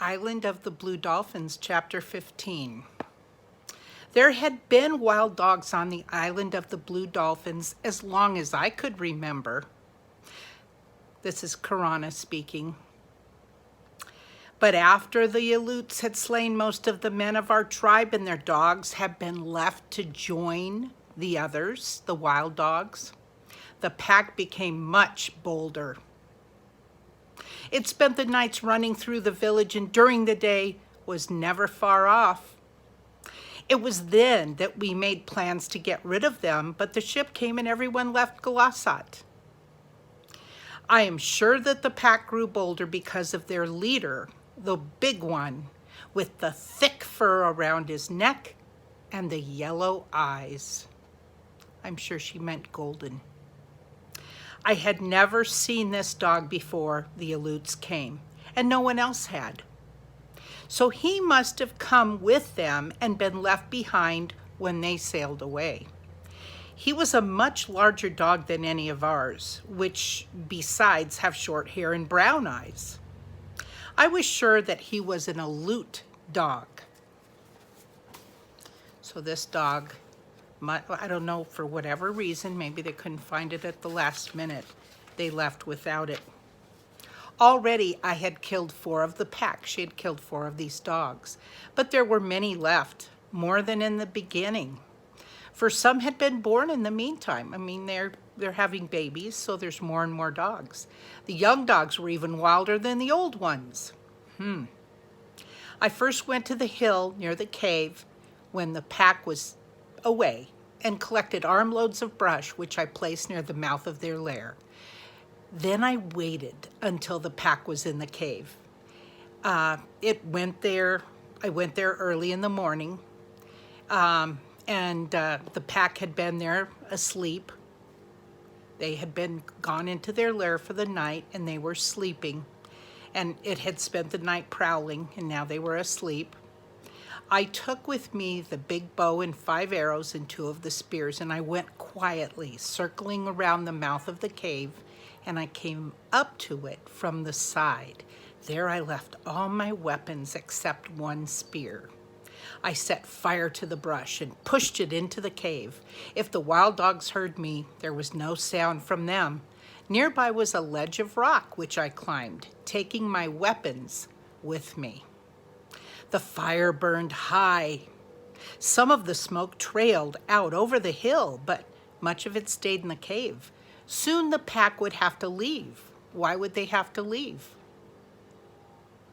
Island of the Blue Dolphins, Chapter 15. There had been wild dogs on the Island of the Blue Dolphins as long as I could remember. This is Karana speaking. But after the Aleuts had slain most of the men of our tribe and their dogs had been left to join the others, the wild dogs, the pack became much bolder. It spent the nights running through the village and during the day was never far off. It was then that we made plans to get rid of them, but the ship came and everyone left Galasat. I am sure that the pack grew bolder because of their leader, the big one, with the thick fur around his neck and the yellow eyes. I'm sure she meant golden. I had never seen this dog before the Aleuts came, and no one else had. So he must have come with them and been left behind when they sailed away. He was a much larger dog than any of ours, which besides have short hair and brown eyes. I was sure that he was an Aleut dog. So this dog, I don't know, for whatever reason, maybe they couldn't find it at the last minute, they left without it. Already I had killed 4 of the pack. She had killed 4 of these dogs, but there were many left, more than in the beginning. For some had been born in the meantime. I mean, they're having babies, so there's more and more dogs. The young dogs were even wilder than the old ones. I first went to the hill near the cave when the pack was away and collected armloads of brush, which I placed near the mouth of their lair. Then I waited until the pack was in the cave. I went there early in the morning, and the pack had been there asleep. They had been gone into their lair for the night, and they were sleeping. And it had spent the night prowling, and now they were asleep. I took with me the big bow and 5 arrows and 2 of the spears, and I went quietly, circling around the mouth of the cave, and I came up to it from the side. There I left all my weapons except 1 spear. I set fire to the brush and pushed it into the cave. If the wild dogs heard me, there was no sound from them. Nearby was a ledge of rock, which I climbed, taking my weapons with me. The fire burned high. Some of the smoke trailed out over the hill, but much of it stayed in the cave. Soon the pack would have to leave. Why would they have to leave?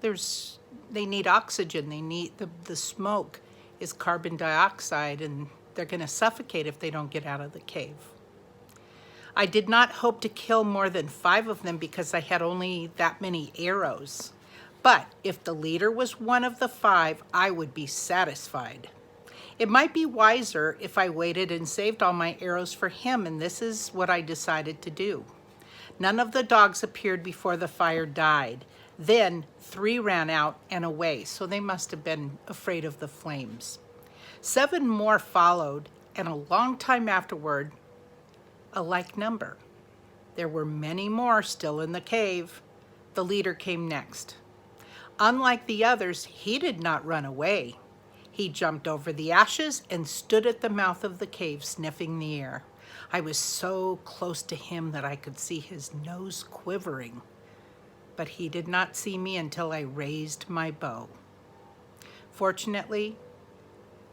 They need oxygen. They need the smoke is carbon dioxide, and they're going to suffocate if they don't get out of the cave. I did not hope to kill more than 5 of them because I had only that many arrows. But if the leader was one of the 5, I would be satisfied. It might be wiser if I waited and saved all my arrows for him, and this is what I decided to do. None of the dogs appeared before the fire died. Then 3 ran out and away, so they must have been afraid of the flames. 7 more followed, and a long time afterward, a like number. There were many more still in the cave. The leader came next. Unlike the others, he did not run away. He jumped over the ashes and stood at the mouth of the cave, sniffing the air. I was so close to him that I could see his nose quivering, but he did not see me until I raised my bow. Fortunately,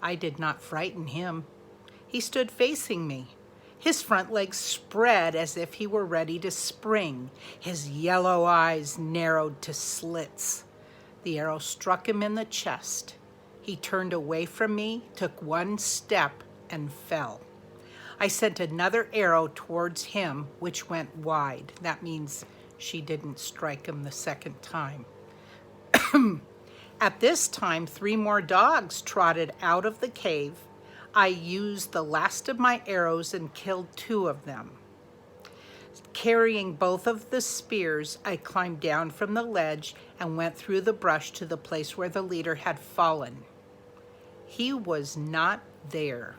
I did not frighten him. He stood facing me. His front legs spread as if he were ready to spring. His yellow eyes narrowed to slits. The arrow struck him in the chest. He turned away from me, took 1 step, and fell. I sent another arrow towards him, which went wide. That means she didn't strike him the second time. At this time, 3 more dogs trotted out of the cave. I used the last of my arrows and killed 2 of them. Carrying both of the spears, I climbed down from the ledge and went through the brush to the place where the leader had fallen. He was not there.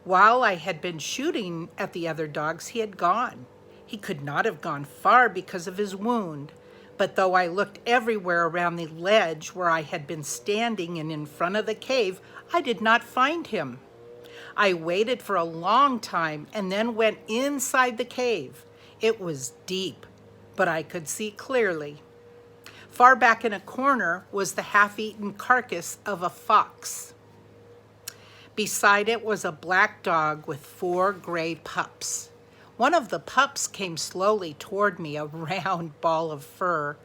While I had been shooting at the other dogs, he had gone. He could not have gone far because of his wound, But though I looked everywhere around the ledge where I had been standing and in front of the cave, I did not find him. I waited for a long time and then went inside the cave. It was deep, but I could see clearly. Far back in a corner was the half-eaten carcass of a fox. Beside it was a black dog with 4 gray pups. One of the pups came slowly toward me, a round ball of fur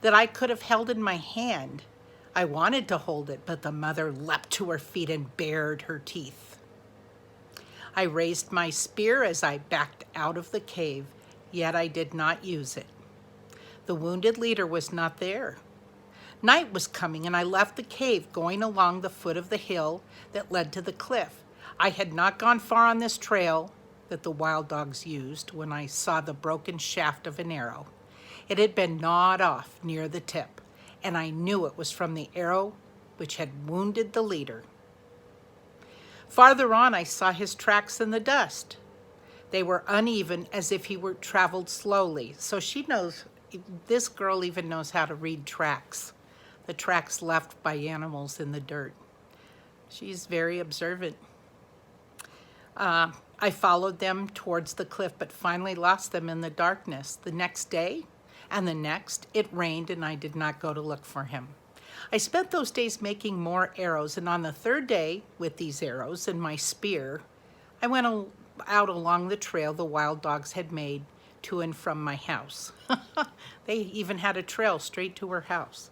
that I could have held in my hand. I wanted to hold it, but the mother leapt to her feet and bared her teeth. I raised my spear as I backed out of the cave, yet I did not use it. The wounded leader was not there. Night was coming, and I left the cave, going along the foot of the hill that led to the cliff. I had not gone far on this trail that the wild dogs used when I saw the broken shaft of an arrow. It had been gnawed off near the tip, and I knew it was from the arrow which had wounded the leader. Farther on, I saw his tracks in the dust. They were uneven, as if he were traveled slowly. So this girl even knows how to read tracks, the tracks left by animals in the dirt. She's very observant. I followed them towards the cliff, but finally lost them in the darkness. The next day and the next, it rained, and I did not go to look for him. I spent those days making more arrows, and on the 3rd day, with these arrows and my spear, I went out along the trail the wild dogs had made to and from my house. They even had a trail straight to her house.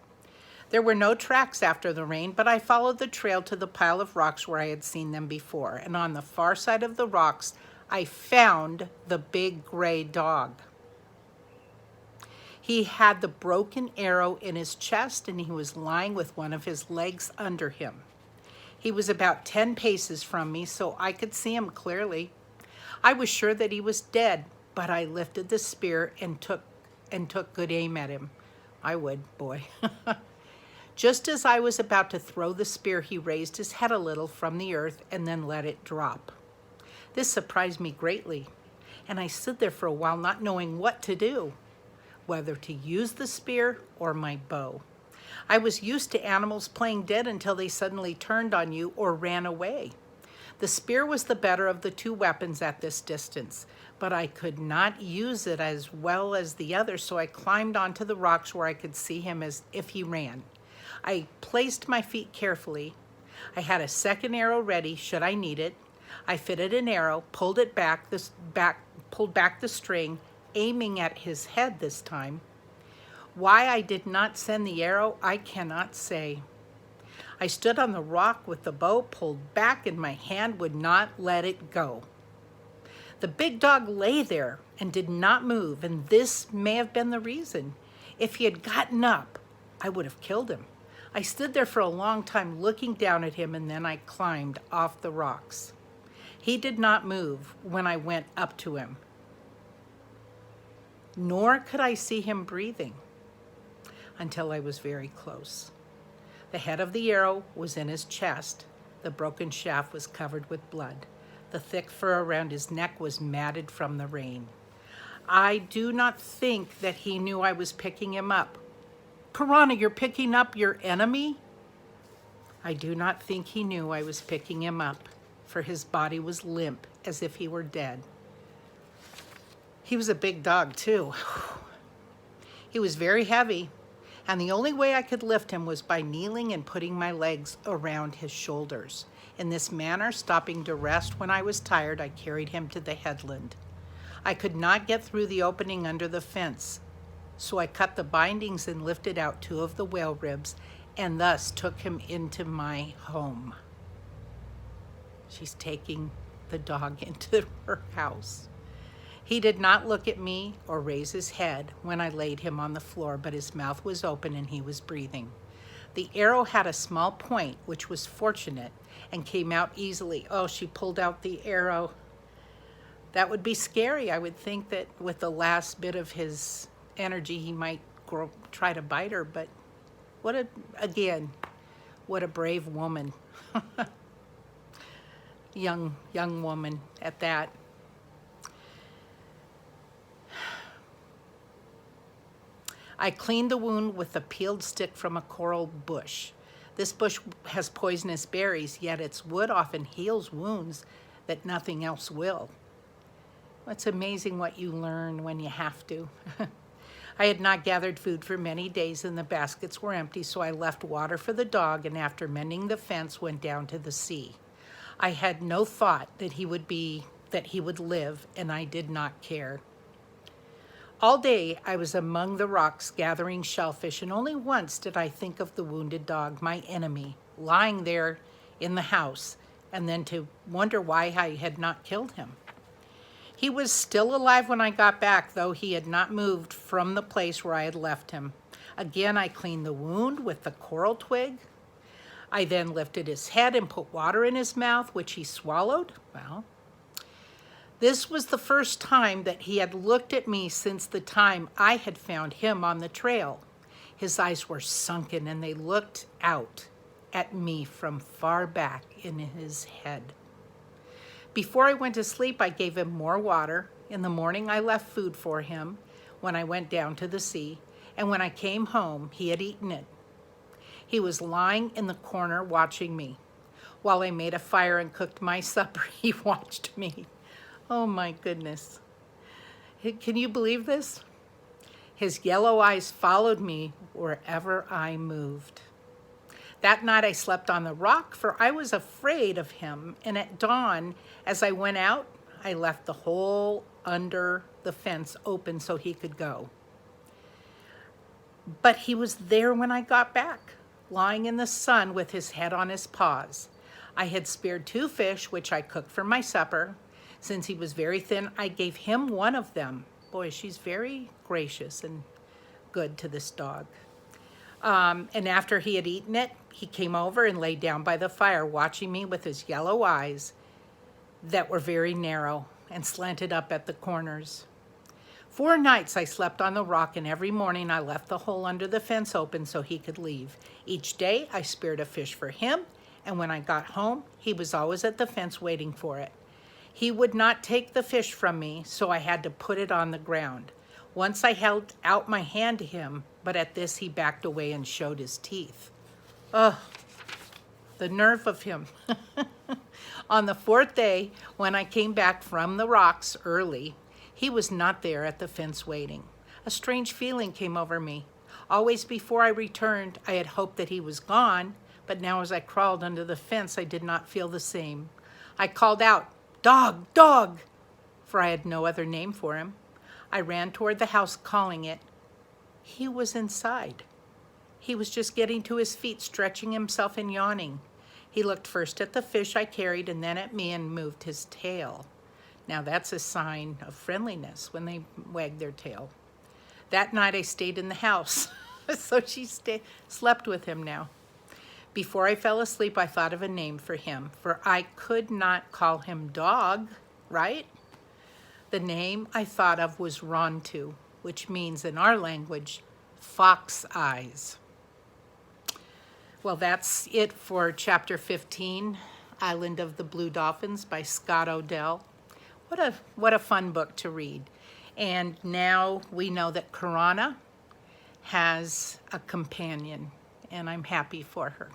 There were no tracks after the rain, but I followed the trail to the pile of rocks where I had seen them before, and on the far side of the rocks, I found the big gray dog. He had the broken arrow in his chest, and he was lying with one of his legs under him. He was about 10 paces from me, so I could see him clearly. I was sure that he was dead, but I lifted the spear and took good aim at him. I would, boy. Just as I was about to throw the spear, he raised his head a little from the earth and then let it drop. This surprised me greatly, and I stood there for a while not knowing what to do, whether to use the spear or my bow. I was used to animals playing dead until they suddenly turned on you or ran away. The spear was the better of the 2 weapons at this distance, but I could not use it as well as the other, so I climbed onto the rocks where I could see him as if he ran. I placed my feet carefully. I had a 2nd arrow ready should I need it. I fitted an arrow, pulled back the string, aiming at his head this time. Why I did not send the arrow, I cannot say. I stood on the rock with the bow pulled back, and my hand would not let it go. The big dog lay there and did not move, and this may have been the reason. If he had gotten up, I would have killed him. I stood there for a long time looking down at him, and then I climbed off the rocks. He did not move when I went up to him, nor could I see him breathing until I was very close. The head of the arrow was in his chest. The broken shaft was covered with blood. The thick fur around his neck was matted from the rain. I do not think that he knew I was picking him up. Piranha, you're picking up your enemy? I do not think he knew I was picking him up, for his body was limp as if he were dead. He was a big dog, too. He was very heavy, and the only way I could lift him was by kneeling and putting my legs around his shoulders. In this manner, stopping to rest when I was tired, I carried him to the headland. I could not get through the opening under the fence, so I cut the bindings and lifted out 2 of the whale ribs, and thus took him into my home. She's taking the dog into her house. He did not look at me or raise his head when I laid him on the floor, but his mouth was open and he was breathing. The arrow had a small point, which was fortunate, and came out easily. Oh, she pulled out the arrow. That would be scary. I would think that with the last bit of his energy, he might try to bite her, but what a brave woman. young woman at that. I cleaned the wound with a peeled stick from a coral bush. This bush has poisonous berries, yet its wood often heals wounds that nothing else will. It's amazing what you learn when you have to. I had not gathered food for many days and the baskets were empty, so I left water for the dog and after mending the fence went down to the sea. I had no thought that he would live, and I did not care. All day I was among the rocks gathering shellfish, and only once did I think of the wounded dog, my enemy, lying there in the house, and then to wonder why I had not killed him. He was still alive when I got back, though he had not moved from the place where I had left him. Again, I cleaned the wound with the coral twig. I then lifted his head and put water in his mouth, which he swallowed. Well, this was the first time that he had looked at me since the time I had found him on the trail. His eyes were sunken and they looked out at me from far back in his head. Before I went to sleep, I gave him more water. In the morning, I left food for him when I went down to the sea, and when I came home, he had eaten it. He was lying in the corner watching me. While I made a fire and cooked my supper, he watched me. Oh my goodness. Can you believe this? His yellow eyes followed me wherever I moved. That night I slept on the rock, for I was afraid of him, and at dawn, as I went out, I left the hole under the fence open so he could go. But he was there when I got back, lying in the sun with his head on his paws. I had speared 2 fish, which I cooked for my supper. Since he was very thin, I gave him one of them. Boy, she's very gracious and good to this dog. And after he had eaten it, he came over and lay down by the fire, watching me with his yellow eyes that were very narrow and slanted up at the corners. 4 nights I slept on the rock, and every morning I left the hole under the fence open so he could leave. Each day I speared a fish for him, and when I got home, he was always at the fence waiting for it. He would not take the fish from me, so I had to put it on the ground. Once I held out my hand to him, but at this he backed away and showed his teeth. Oh, the nerve of him. On the 4th day, when I came back from the rocks early, he was not there at the fence waiting. A strange feeling came over me. Always before I returned, I had hoped that he was gone, but now as I crawled under the fence, I did not feel the same. I called out, "Dog, dog," for I had no other name for him. I ran toward the house calling it. He was inside. He was just getting to his feet, stretching himself and yawning. He looked first at the fish I carried and then at me and moved his tail. Now that's a sign of friendliness when they wag their tail. That night I stayed in the house, so she slept with him now. Before I fell asleep, I thought of a name for him, for I could not call him Dog, right? The name I thought of was Rontu, which means in our language, fox eyes. Well, that's it for chapter 15, Island of the Blue Dolphins by Scott Odell. What a fun book to read. And now we know that Karana has a companion, and I'm happy for her.